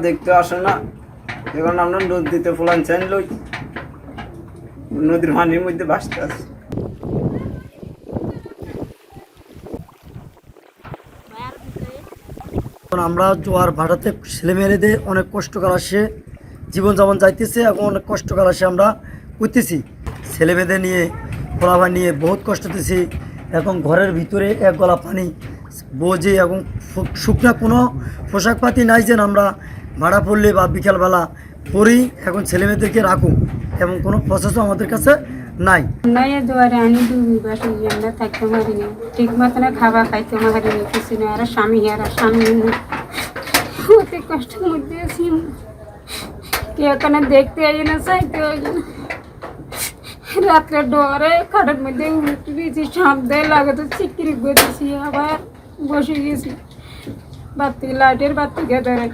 দেখতে আসে না, এখন আমরা নদীতে ফুলান চাইন লই, নদীর পানির মধ্যে ভাসতে আছে। আমরা জোয়ার ভাটাতে ছেলেমেয়েদের অনেক কষ্টকাল আসে, জীবনযাপন যাইতেছে, এখন অনেক কষ্টকাল আসে আমরা করতেছি ছেলেমেয়েদের নিয়ে, পোলাপান নিয়ে বহুত কষ্ট দিতেছি। এখন ঘরের ভিতরে এক গলা পানি বোঝে, এবং শুকনা কোনো পোশাক পাতি নাই যে আমরা ভাড়া পড়লে বা বিকালবেলা পড়ি, এখন ছেলেমেয়েদেরকে রাখুন, এবং কোনো প্রসেসও আমাদের কাছে নাই। জোয়ারে আনি ডুবি বাসি আমরা থাকতে পারি না, ঠিক মতন খাবার খাইতে পারি না, কিছু না। আর স্বামী অতি কষ্টের মধ্যে আছি, কেউ ওখানে দেখতে আই না, চাইতে আই না। রাত্রে ডরে খাটের মধ্যে উঠে দিয়েছি, সাপ দেয় লাগে তো চিকিরি গেছি, আবার বসে গেছি, বাতি লাইটের বাতি ধরে